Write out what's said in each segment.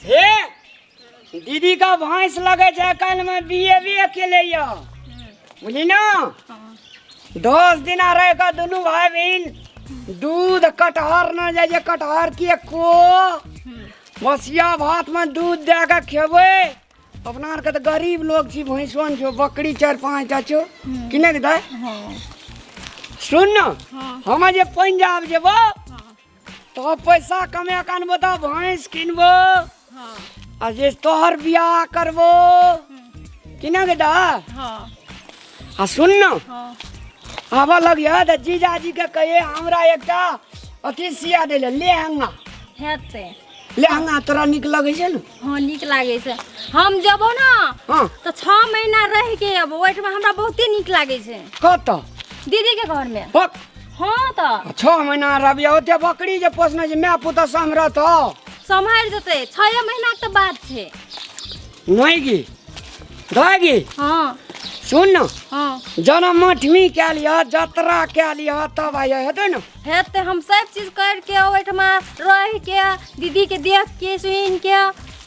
हे दीदी का भैंस लगे कल में बिये के लिए बुझली ना 10 दिन रहेगा दोनों भाई बहन दूध कटहर न जाए कटहर की को बसिया भात में दूध दे के खेबे अपना के तो गरीब लोग छी भैंसवन छो बकरी 4-5 टा छो किने के दे सुन न हम जे पंजाब जेबो तो पैसा कमे कान बता भैंस किनबो आ जे तोहर बियाह करबो किने के दा आ सुन न आवा लगिया त जीजाजी के कहे हमरा एकटा अथी सिया देले लेहंगा हेते लेहंगा तोरा निक लगे छै न हां निक लागे छै हम जबो ना हां तो 6 महीना रह के अब ओठ में हमरा बहुते निक लागे छै कत दीदी के घर में पक हां त 6 महीना रबिया ओते बकरी जे पोसने छै मैं पुत समरत संभाल देते 6 महीना के बात छै नहीं गी दागी हां सुन न हां जनम मठमी के लिया जतरा के लिया तब आया हेते न हेते हम सब चीज करके ओठ में रह के दीदी के देख के सुन के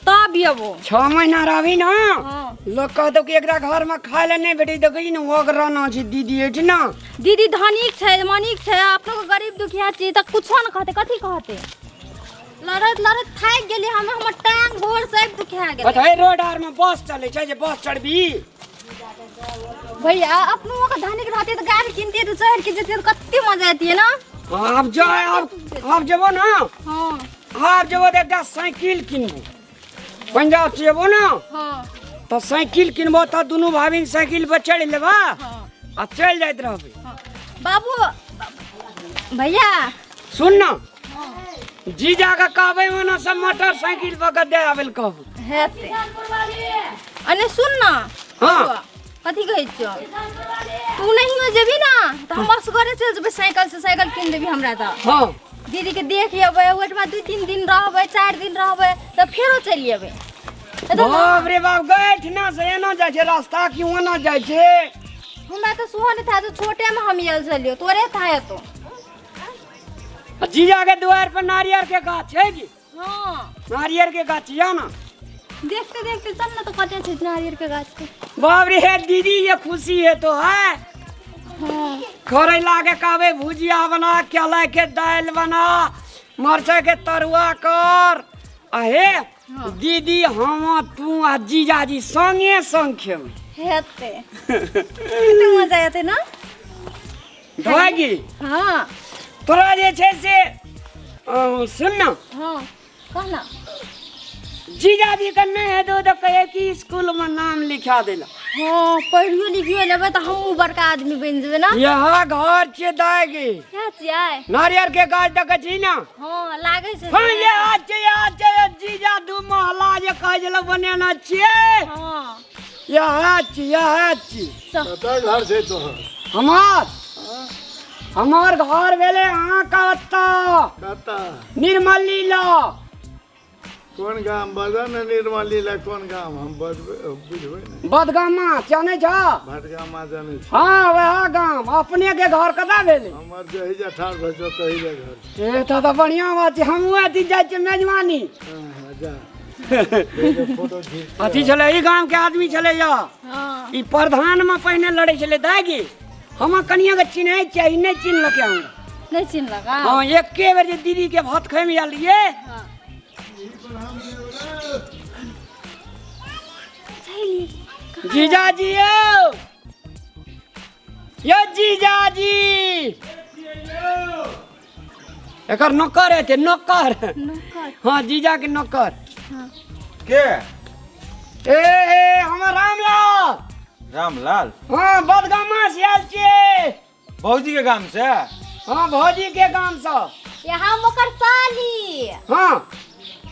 तब येबो 6 महीना रही ना हां लोग कहतो कि एकरा घर में खाए ले नहीं भेटी देखई न ओगराना छै दीदी एठ ना दीदी धनिक छै मनिक छै अपनो को गरीब दुखिया छी त कुछो न कहते कथि कहते लड़त लड़त थाक गेली हमर टांग गोड़ सब दुखा गेल बताए रोड आर में बस चले छै जे बस चढ़बी भैया अपनो का धनिक रहते तो गाड़ी किनते तो चढ़ के जते कत्ते मजा आती है ना अब जाए अब जबो ना हां अब जबो तो एकटा साइकिल किनबो पंजाब से जबो ना हां तो साइकिल किनबो तो दोनों भाभी साइकिल पर चढ़ लेबा हां आ चल जाइत रहबे बाबू भैया सुन ना जीजा का कहबे मना सब मोटरसाइकिल पर दे आवेल कहबो हेते अने सुन ना हां कथि कहै छ तू नहीं में जेबी ना तो हम असगरे चल जेबे साइकिल से साइकिल किन देबी हमरा त हां दीदी के देख लेबै ओठमा 2-3 दिन रहबै 4 दिन रहबै त फेरो चलि जेबै बाप रे बाप गैठ ना से एना जाय छै रास्ता कि ओना जाय छै हमरा तो सुहन था जो छोटे में हम यल चलियो तोरे था तो जीजा के द्वार पर नारियल के गाछ है कि हां नारियल के गाछ या ना देखते देखते चल ना तो कटे छै नारियल के गाछ के बाप रे है दीदी ये खुशी है तो है हां करैला के कहबे भुजिया बना केला के दाल बना मरचा के तरुआ कर आ हे दीदी हम तू आ जीजाजी संगे संग खेबै हेते कितना मजा आते ना भागी हां तोरा जे छै से सुन ना हां कहना जीजाजी का नहीं है तो कहे कि स्कूल में नाम लिखा देला हां पढ़ियो लिखियो लेबै त हम बड़का आदमी बन जेबै ना यहाँ घर के दागी क्या छियै नारियल के गाछ देखे छी ना हां लागे छै हां ये आज जीजा दू महला जे कह जल बनेना छियै हां यह कतऽ घर छै तोहर हमार घर भेले अहाँ का कतऽ निर्मल लीला कोन गाम बजा ने निर्मल लीला कोन गाम हम बुझबै ने बदगामा जाने छ भटगामा जानै छी हाँ वह गाम अपने के घर कता भेले हमर जही जे ठाढ़ भऽ जो तही जे घर ए तो बढ़िया बात है हम अथी जाय छै मेजबानी हां जा फोटो खींच अथी छले ई गांव के आदमी छले या हां ई प्रधान में पहले लड़े छले दागी हम कनिया के चिन्है छै नहीं चिन्हलके हम नहीं चिन्ह लगा हां एके बेर जे दीदी के भात खाइ में आलिए हां जीजाजी यो जीजाजी एकर नौकर है नौकर हाँ जीजा के नौकर के ए हमर रामलाल रामलाल हाँ बदगामा से आयल छियै भौजी के गाम से हाँ भौजी के गाम से यहाँ मोकर साली हाँ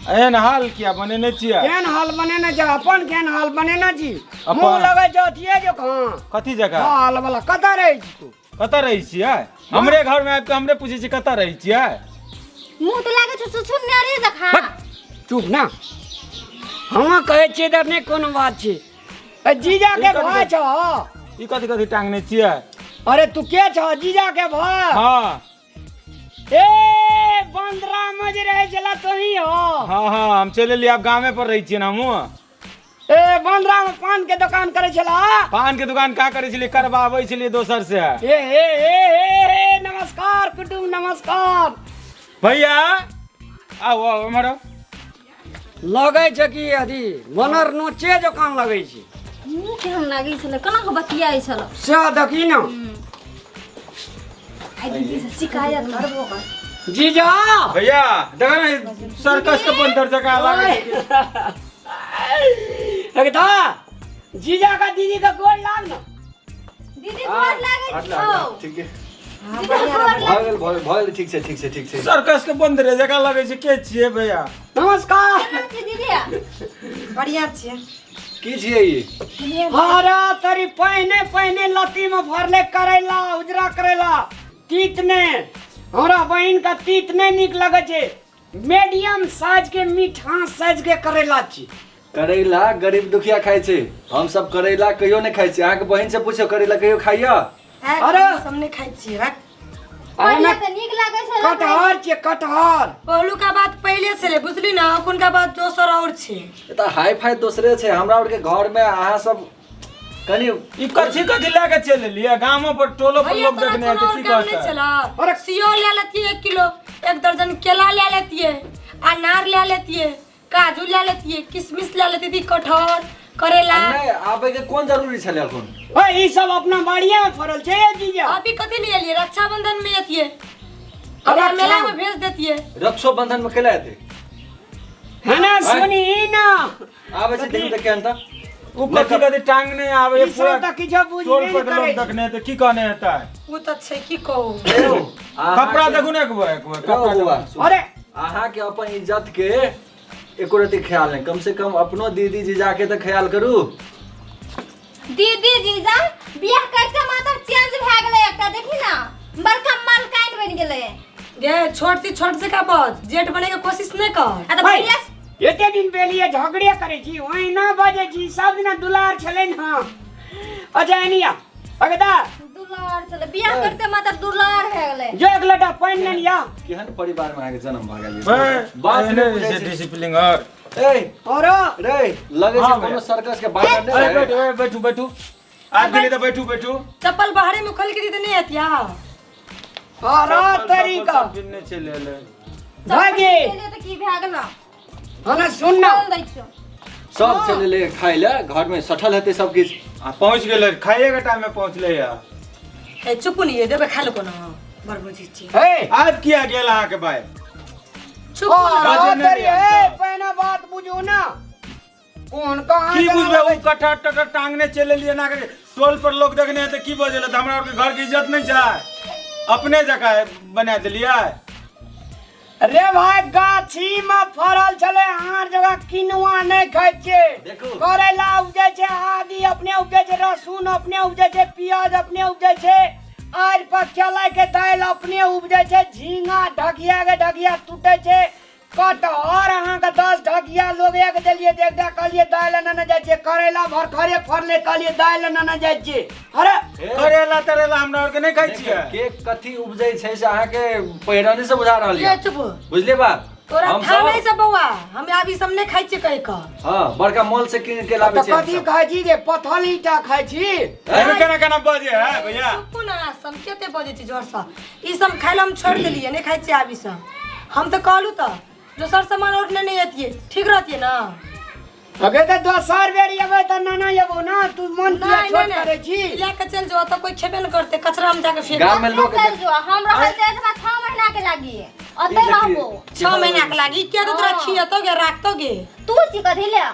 एहन हाल किया बनेने छियै केहन हाल बनेने छै अपन केहन हाल बनेने छी अपन? मुँह लगे छै अथिये जो कहाँ कथी जगह हाल वाला कतऽ रहै छी तू कतऽ रहै छियै हमरे घर में आबि के हमरे पूछे छी कतऽ रहै छियै मुंह तो लागे छै सुसुम नारी जखा चुप ना हम कहै छियै तऽ नहि कोनो बात छै जीजा के भाई छ ई कथी कथी टांगने छियै अरे तू के छ जीजा के भाई हाँ ए बंदरा मज रहे चला तो ही हो। हाँ हाँ हम चले लिए आप गाँव पर रही छियै ना हम। ए बंदरा में पान के दुकान करे चला। पान के दुकान का करे छलिए करवावे छलिए दोसर से। ए नमस्कार कुटुम नमस्कार। भैया आओ आओ हमारो लगे छै कि अथी मनर नोचे जकान लगे छै। मुँह केहन लागै छलै केना के बतियाइ छलै से देखी न। आई दीदी से शिकायत करबो कर। जीजा भैया देखा ना सर्कस के बंदर जगह लागे। लगता जीजा का दीदी का गोड़ लाग न। दीदी गोर लागै छौ। ठीक है दीदी गोर भल ठीक से ठीक से ठीक से सर्कस के बंदर जगह लगे छै के छियै भैया। नमस्कार। लागै दीदी बढ़िया छियै। की छियै ये हरा तरी पहने लती में भरले करेला उजरा करेला तीत ने हमरा बहन का तीत ने निक लगे छै। मीडियम साइज के मीठा साइज के करेला छी। करैला गरीब दुखिया खाइ छै। हम सब करैला कहियो नहीं खाइ छी। अहाँ के बहन से पूछो करैला कहियो खाइया? अरे सब नहीं खाइ छियै। रख पहिले त नीक लागै छलै। कटहर छी कटहर। पहलू का बात पहले छलै बुझली ना अखन का बात दोसर और छै। ए त हाई फाई दोसरे छै। हमरा और के घर में अहाँ सब कनी ई कथी कथी लाके चले लिए गांव पर टोलो पर लोग देखने आते की कहता चला अरे सियो ले लेती 1 किलो 1 दर्जन केला ले लेती है अनार ले लेती है काजू ले लेती है किशमिश ले लेती थी कटहर करेला। नहीं आबे के कोन जरूरी छले अखन? ओए ई सब अपना बाड़िया में फरल छै जीजा। अभी कथी ले लिए रक्षाबंधन में आती है अरे अब मेला में भेज देती है। रक्षाबंधन में केला आते है ना सुनी ना आबे से देख के अंता वो कथी कथी टांग नहीं आवे ई सब त किछो बुझबे टोल नहीं पर करे लोग देखने तो की कहने होता है। वो तो छै की कहू कपड़ा देखू ना एक बार कपड़ा हुआ अरे अहाँ के अपन इज्जत के एको रति ख्याल नहीं। कम से कम अपनो दीदी जीजा के तो ख्याल करू। दीदी जीजा बियाह करके मात्र चेंज भ गेलै एकटा देखी ना बड़का मालकाइन बन गेलै। गे छोट से का बात जेठ बने के कोशिश नहीं कर। आ त भैया एते दिन पहले झगड़े करे छी ओही ना बाजे छी सब दिन दुलार छले ना। अच्छा एनिया अगदा दुलार चले बियाह करते मात्र दुलार भ गेलै। जो एक लोटा पानी ले लिया। केहन परिवार में आके जन्म भ गेल। बात बात नहीं नहीं से बुझै छै। डिसिप्लिन और ए और रे लगे हाँ छै भैया। कोनो सर्कस के बाहर अरे नहीं बैठो बैठो बैठो आप के लिए तो बैठो बैठो। चप्पल बाहर में खोल के दी नहीं आती है। और तरीका बिन्ने चले ले भागे पहिले त की भ गेल हने सुन ना बोल दै छियो। सब चले ले खाइ ले घर में सठल हेते सब किछ। पहुंच गेले खाइए के टाइम में पहुंच ले या ए चुप नहीं है देबे खा लो कोना बड़ बुझी छी। हे आज किया गेला आ के भाई चुप ना और नहीं तरी लिया हे तो। पहना बात बुझो ना कौन कहां की बुझबे वो कटहर टटर टांगने चले लिए ना के टोल पर लोग देखने आते की बजेले त हमरा और के घर की इज्जत नहीं चाहे अपने जगह बना दिलिए। अरे भाई गाछी में फरल छले हर जगह किनुआ नहीं खाइ छे। देखो। करेला उपजे छे आदि अपने उपजे छे लहसुन अपने उपजे छे प्याज अपने उपजे छे आर पर चला के दाल अपने उपजे छे झींगा ढकिया के ढकिया टूटे छे कटहर अहाँ के 10 ढकिया लोग एक देलिए देखदा कहलिए दाल न जाय छे करेला भर खरे फरले कहलिए दाल न जाय छे। अरे करेला तरेला हमरा और के नहीं खाइ छियै। के कथी उपजै छै से अहाँ के पहिरानी से बुझा रहल ये ये। चुप बुझले बात तोरा हम था सब नहीं सब बउआ हम अभी सब नहीं खाइ छी कह का। हां बड़का मॉल से किन के लाबे तो छै हम कथी सब। खाइ छी जे पथल ईटा खाइ छी। एमे केना केना बजे है भैया चुप ना समकेते बजे छी जोर सा ई सब खाइला हम छोड़ देलिए नहीं खाइ छी अभी सब। हम तो कहलू त जो सर सामान और नहीं आती है ठीक रहती है ना। अगे तो दोसर बेरी अबे त नाना एबो ना तू मन किया नहीं छोट करे छी। लेके चल जो तो कोई खेबे न करते कचरा में जाके फेंक। गांव में लोग चल जो हम रहल छै एतना 6 महीना के लागी अते रहबो 6 महीना के लागी क्या तो तोरा खियतोगे राखतोगे तू छी कथि ले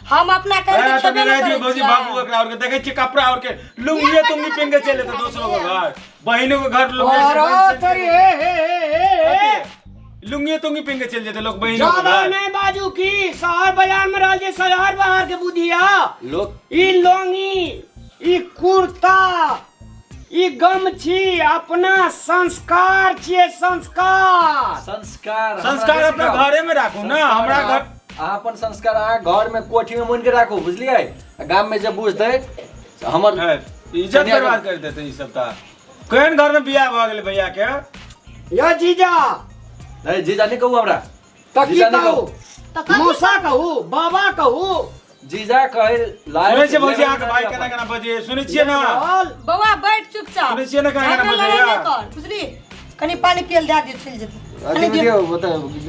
हम अपना कर के तो खेबे मेरा न जी भौजी बाबू करे एकरा और के देखे छी कपड़ा और के लुंगी तुंगी पहन के चले तो दूसरों के घर बहनों के घर लोग और तरी हे लुंगी तुंगी पहन के चल जाते लोग बहनों के ज्यादा घर। नहीं बाजू की शहर बाजार में रहल जे शहर बाहर के बुधिया लोग ई लोंगी ई कुर्ता ई गमछी अपना संस्कार छिए संस्कार। संस्कार संस्कार अपना घरे में राखू ना हमरा घर अहाँ अपन संस्कार अहाँ घर में कोठी में मुन के राखू बुझलिए। गांव में जब बुझते हमर इज्जत बर्बाद कर देते ई सब ता केहन घर में बियाह भ गेल भैया के या जीजा नहीं जीजा नहीं कहू हमरा तो की जीजा नहीं कहू तो कथी मौसा कहू बाबा कहू जीजा कहे सुनै छियै भौजी अहाँके भाई केना केना बजे सुनै छियै ना बउआ बैठ चुपचाप सुनै छियै ना केना केना झगड़ा बजे लड़ाई नहीं कर बुझली कनी पानी पियल दे दियो चल जेतै अथी दियो बता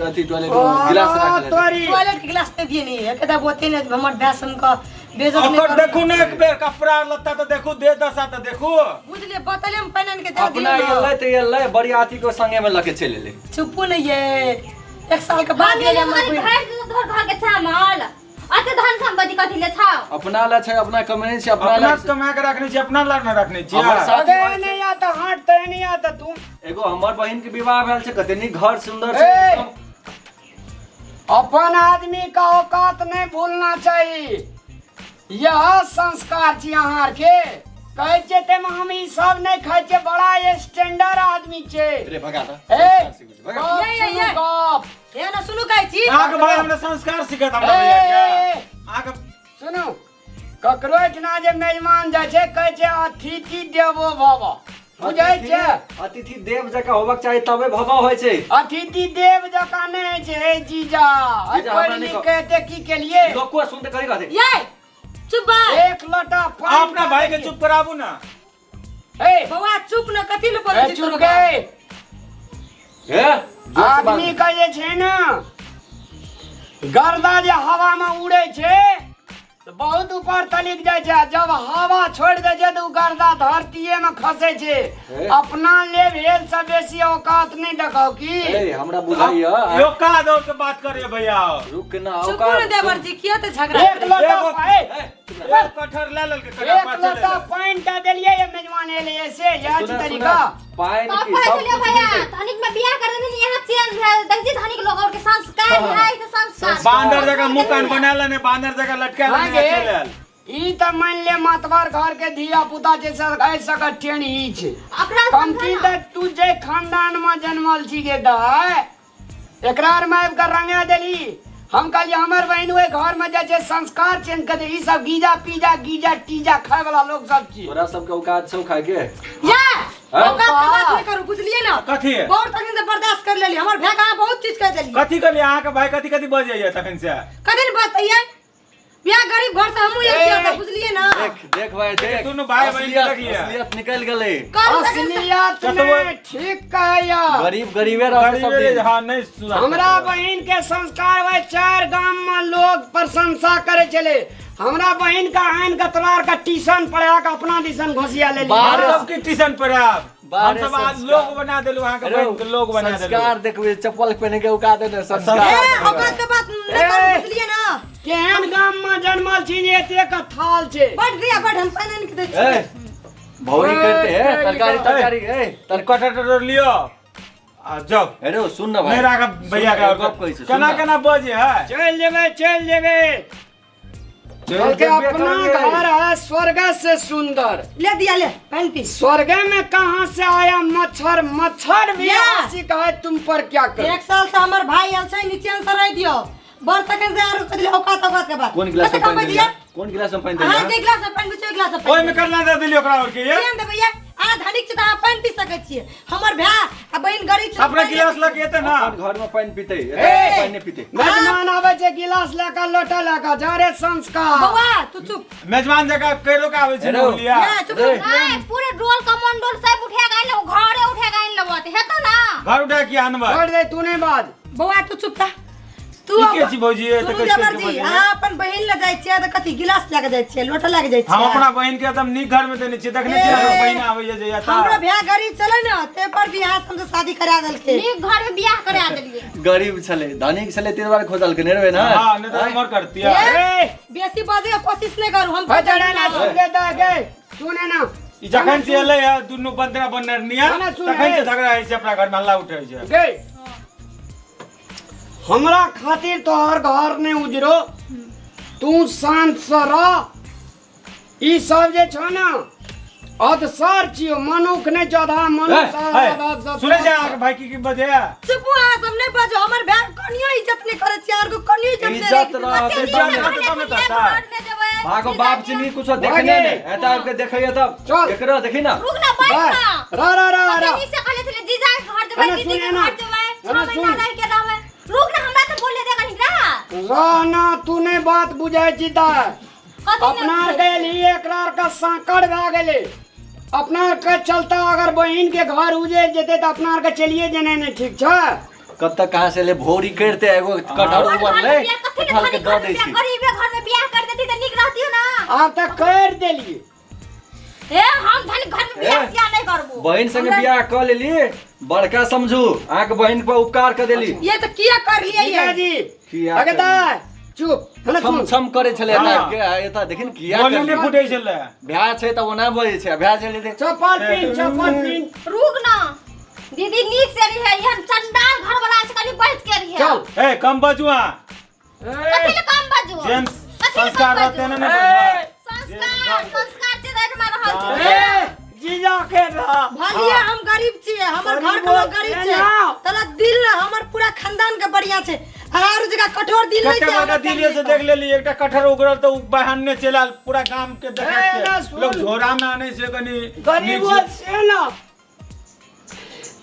अथी टॉयलेट गिलास रख ले तोरी टॉयलेट के गिलास दे दिए नहीं एकदा बोते ने हमर फैशन का बेइज्जत नहीं ओकर कर देखू ना एक बेर कपड़ा लत्ता तो देखू दे दशा तो देखू बुझले बोतले में पहन के दे अपना दियो ये ले तो ये ले बड़ी आती को संगे में लेके चले ले चुप्पू नहीं है एक साल के बाद हम ये ये हमर हमारी कोई घर घर घर के चावल अते धन संपत्ति कथी ले छाओ अपना ला छै अपना कमाई छै अपना अपना ला कमा के रखने छी अपना लार न रखने छी हमर साथी अबे भाई नहीं आता हाथ तो नहीं आता तू एगो हमर बहिन के विवाह भेल छै कतनी घर सुंदर ए! छै अपन आदमी का औकात नहीं भूलना चाहिए यह संस्कार छी अहाँ के कहै छै ते हम ई सब नहीं खाइ छै बड़ा स्टैंडर्ड आदमी छै रे भगा दा ए भगा ये। गप ये ना सुनु कहै छी अहाँके भाई हमरा संस्कार सिखत हमरा भैया के अहाँके सुनो ककरो इतना जे मेहमान जाइ छै कहै छै अतिथि देवो भव बुझै छै अतिथि देव जकां होबक चाही तबे भवा होइ छै अतिथि देव जकां नहीं छै हे जीजा जीजा, हमरा पढ़ नहीं लिख कह- के की के लिए लोग को सुनते करी कहते ये चुप बा एक लोटा पानी अपना भाई के चुप कराबू ना ए बउआ चुप न कथि ले बोलै छी चुप तोरा गए ए आदमी का जे छै ना गर्दा जे हवा में उड़े छै तो बहुत ऊपर तलिक जाय छै जब हवा छोड़ दे छै तो उ गर्दा धरतीये में खसे छै अपना लेवल से बेसी औकात नहीं देखाओ की ए हमरा बुझाइया यो का दो के बात करे भैया रुक ना चुप औकात न देवर जी किया त झगड़ा एक लोटा एगो- पाए एक कठर ले लेल के कटा एक पाछे लोटा ले पानी का देलिए ये मेजबान एले ऐसे या सुना, तरीका पाइन तो की सब चलिए कुछ भैया मिलते धनिक में बियाह कर देनी यहाँ चेंज है देखिए धनिक लोग और के संस्कार है से संस्कार बांदर जगह मुंह कान बना लेने बांदर जगह लटका हाँ लेने गे, चले ई त मान ले मतवार घर के धिया पुता जे सरगाय सकत टेनी ई छै अपना कमती त तू जे खानदान में जन्मल छी गे दाय एकरा आर में आबि के रंगा देली हम कहलिए हमर बहन ओए घर में जे संस्कार चेंज कर दे ई सब गीजा टीजा खाए वाला लोग सब छी तोरा सबके औकात छौ खाए के या औकात के बात नहीं करू बुझलिए ना कथी है? बहुत तखन से बर्दाश्त कर लेली हमर भाई का बहुत चीज कह देली कथी कहलिए अहाँके भाई कथी कथी बजैया तखन से कथि न बतैयै बियाह गरीब घर से हमहू एक छियै त बुझलिए ना देख भाई देख दुनू भाई बहिन के देख लिया। असलियत निकल गेलै करू तखन से असलियत में ठीक कहैया गरीब गरीबे रहते सब दिन हाँ नहीं सुना हमरा बहन के संस्कार हुए 4 गांव में लोग प्रशंसा करे चले हमरा बहन का आइन का तलार का ट्यूशन पढ़ा के अपना ट्यूशन घोसिया ले बाहर लिया सबके ट्यूशन पर आप हम बाहर सब आज संस्कार। लोग बना देलु अहाँके बहन के लोग बना देलु संस्कार देखबे चप्पल पहने के औकात है ना ए संस्कार औकात के बात नहीं करू बुझलिए ना केहन गांव में जन्मल छी जे एते का थाल छै बढ़ दिया बढ़ हम पानी नहीं दे ए भौरी करते हैं तरकारी ए तर कटर लियो आ जाओ अरे सुन ना भाई मेरा का भैया का गप कहै छै केना केना बजे है चल जेबे बल्कि अपना घर है स्वर्ग से सुंदर ले दिया ले पानी पी स्वर्ग में कहाँ से आया मच्छर भी या। आशिक है तुम पर क्या कर एक साल से हमर भाई आल छै नीचे से रह दियो बर तक से आरो कदले औकात के बात कौन गिलास में कते पानी दिया दिया कौन गिलास में पानी हां दिया जे गिलास में पानी बिचो गिलास में ओइ पानी में करना दे दिलियो ओकरा और के ये केन दे भैया आ धनिक छ त अहाँ पानी पी सकै छियै हमर भाई आ बहिन गरीब छ अपना गिलास लग एते ना अपन घर में पानी पीते ए! पानी नहीं पीते मेहमान आवे छै गिलास लेकर लोटा लेकर जा रे संस्कार बउआ तू चुप मेजबान जगह कई लोग आवे छै हेलो। बोलिया ना चुप चुप नहीं पूरे डोल कमंडोल सब उठे गए लो घरे उठे गए लबत हेतो ना घर उठा के आनबा छोड़ दे तूने बात बउआ तू चुप था तू की के छी भौजी ये सुनू तऽ जबर कैसे जी बजे अहाँ अपन बहिन ले जाइ छियै त कथि गिलास लेके जाइ छियै लोटा लेके जाइ हम छियै अपना बहन के एकदम नीक घर में देने छी देखने छी ए! हमर बहन आवे जे या हमरा भाई गरीब चले ना ते पर बियाह हमसे शादी करा देलके नीक घर में बियाह करा देलिए गरीब छले धनिक छले तीन बार खोदल के नेरवे ना हां नहीं तो मर करती है ए बेसी बाजे के कोशिश नहीं करू हम भजड़ा ना सुन दे गे सुने ना ई जखन से एले है दुनु बंदरा बनर निया ना, सुन, तखन से ए। झगड़ा है से अपना घर में हल्ला उठे छै गे हमरा खातिर तोहर घर ने उजरो तू शांत से रह ई सब जे छ ना अधसर छियो मनुख ने जधा मनुष्य सुने जा आके भाई की बजे है चुप आ सब नहीं बाजो हमर भाई कनियो इज्जत नहीं करे छियै और को कनियो इज्जत नहीं इज्जत रह रखे भागो बाप चिनी कुछ देखने ने एता के देखैया तब चल। एकरा देखी ना रुक ना बैठ ना रा से कहले थे जीजा के घर देबै अरे दीदी सुने के ना, घर जेबै 6 अरे महीना सुन। रह के रहबै। रुक ना, हमरा तो बोले देगा नहीं का रहना तू नहीं बात बुझे जीता कथी अपना के लिए एकरा का सांकड़ भा गेले। अपना के चलता अगर बहन के घर उजे जेते तो अपना के चलिए जने ने ठीक छ। कब तक कहाँ से ले भोरी करते एगो कटहर ऊपर ले उठाल के दे दै छी। गरीबे घर में बियाह कर देती तो निक रहती हो ना। आप तक कर देलिए। ए हम धनी घर में बियाह किया नहीं करबो। बहन संगे बियाह कर लेली बड़का समझू आके बहन पर उपकार कर देली। ये तो किया कर लिए जीजा ये जी किया अगे दा चुप हने छम सुन। छम करे छले हाँ। के एता देखिन किया बोले कर नहीं फुटे छले। ब्याह छै त ओना बजे छै ब्याह चले दे चप्पल पीन रुक ना दीदी नीक से रही है। यहन चंडाल घर वाला से कनी बैठ के रही है। चल ए कम बजुआ कथी ले काम बाजू जेंट्स कथी ले संस्कार काम रहते बाजू? ना ना संस्कार से देख में रहल छै। ए जीजा के रहा भलिया हम गरीब छिए, हमर घर के लोग गरीब छे। तला दिल हमर पूरा खानदान के बढ़िया छे। हर जगह कठोर दिल नहीं कते छे। बड़ा दिलिये से देख लेली एकटा कठहर उगरल तो बहाने चला पूरा गांव के ए, ना देखत सुन। लोग झोरा में आने से कनी गरीबो से ना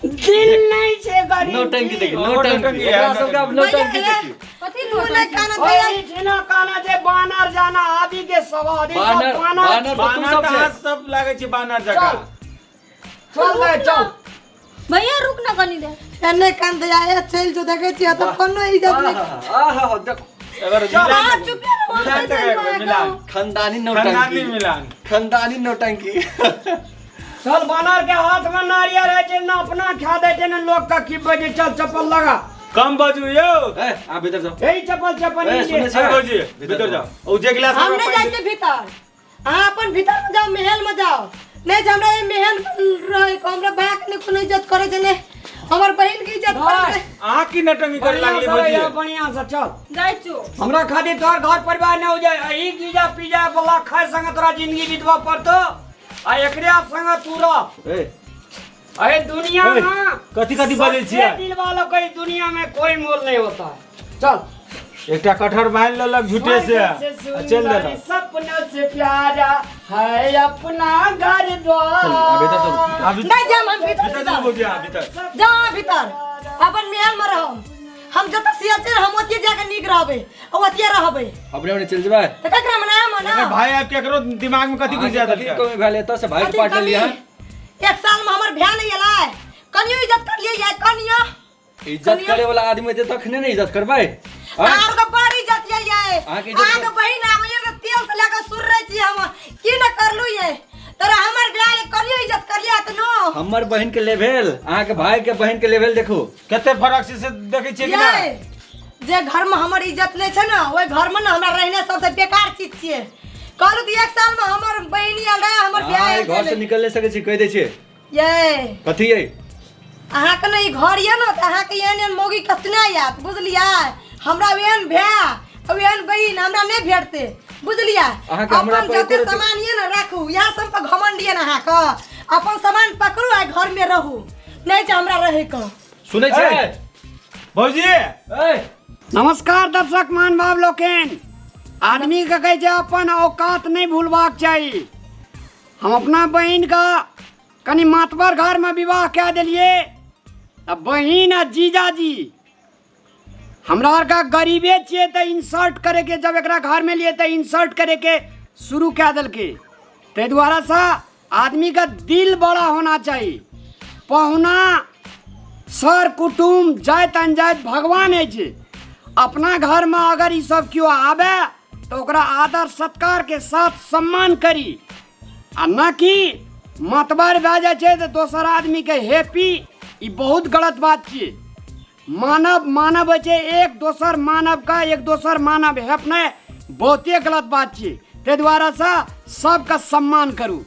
दिल नहीं छे गरीब नौटंकी देखी और नौटंकी नौटंकी एकरा है, सबके अब नौटंकी भैया, देखी कथी तू ले नहीं खाना दिया। ओए इतना काना जे बानर जाना आदि के सवाद ई सब बानर बानर तो तू बानर सब का से हाथ सब लागे छै बानर जका चल गए चल। भैया रुक ना कनी दे। एने कान दे आए चल जो देखे छिए तो कोनो इज्जत नहीं। आहा देख अगर हां चुप रहो। मिलान तक मिलान खानदानी खानदानी नौटंकी मिलान खानदानी नौटंकी चल बानर के हाथ में नारियल है जे ना अपना खा दे जे ना लोग का की बजे चल चप्पल लगा। कम बजू यो ए आ भीतर जाओ यही चप्पल चप्पल ए, नीचे। सुने ए बजू भीतर जाओ ओ जे गिलास हम नहीं जाते भीतर। हां अपन भीतर में जाओ, महल में जाओ। नहीं हमरा ये महल रहे को हमरा बाक ने कोनो इज्जत करे जे ने हमर बहन की इज्जत करे। आ की नटंगी करे बढ़िया लागली से बजी रहिया, बढ़िया से चल। जाय छु हमरा खातिर तोहर घर परिवार न हो जाए। ई गीजा पीजा बोला खाए संग तोरा जिंदगी बितवा पड़तो आ एकरे आप संग तू रह। ए अरे दुनिया ओए, में कथी कथी बजै सच्चे छियै? दिल वालों को इस दुनिया में कोई मोल नहीं होता है। चल एकटा कठहर बांध लेलक झूठे से आ चल देलक सपनों से प्यारा है अपना घर द्वार। भीतर चल अभी नहीं जाम हम भीतर भीतर जाओ। चल बुझिया भीतर जा भीतर अपन महल में रहो। हम जब तक सिया चल हम ओतिए जाके निक रहबे और ओतिए रहबे। अपने अपने चल जबे त ककरा मना मना अगर भाई आप केकरो दिमाग में कथी घुस जात कथी को भेले त से भाई पाट लिया एक साल में हमर भ्या नहीं एलाय। कनियो इज्जत कर लिए या कनियो इज्जत करे वाला आदमी ते तखने नहीं इज्जत करबै आर का बड़ी इज्जत ये आगे इज्जत आगे बहिन आवे न तेल से लेकर सुर रही छी हम की न करलू ये तोरा हमर भ्या ले कनियो इज्जत कर लिया त नो। हमर बहन के लेवल अहाँ के भाई के बहन के लेवल देखो कते फर्क से देखे छियै कि ना ये जे घर में हमर इज्जत नहीं छे ना ओए घर में ना हमरा रहने सबसे बेकार चीज छिए। कहलू त एक साल में हमर बहिनी आल रहे हमर भ्या अहाँ घर से निकल नहीं सके छी कह दे छी ये कथी है अहाँ के नहीं घर ये ना त अहाँ के एहन मोगी कतना यात बुझलिया। हमरा एहन भ्या और एहन बहिन हमरा नहीं भेटते बुझलिया। अहाँ के हमरा अपन पर जते एको रति- सामान ये ना राखू यहाँ सब पर घमंड ये ना अहाँ का अपन सामान पकड़ू आ घर में रहू नहीं जे हमरा रहे का। सुनै छै भौजी ए नमस्कार दर्शक मान भाव लोकेन। आदमी के कहे छै अपन औकात नहीं भूलबाक चाहिए। हम अपना बहन का कनी मातबर घर में विवाह कह दिलिए। अब बहन आ जीजा जी हमरा आर का गरीबे छिए तो इंसल्ट करे के जब एकरा घर में लिए तो इंसल्ट करे के शुरू कह दिल के। ते द्वारा सा आदमी का दिल बड़ा होना चाहिए। पहुना सर कुटुम जात अनजात भगवान है छे। अपना घर में अगर ये सब क्यों आवे तो ओकरा आदर सत्कार के साथ सम्मान करी आ न कि मतबर भए जाइ छै तो दोसर आदमी के हैप्पी ई बहुत गलत बात छिए। मानव मानव होइ छै एक दोसर मानव का एक दोसर मानव हेपनाइ बहुते गलत बात छिए। ताहि दुआरे से सबका सम्मान करू।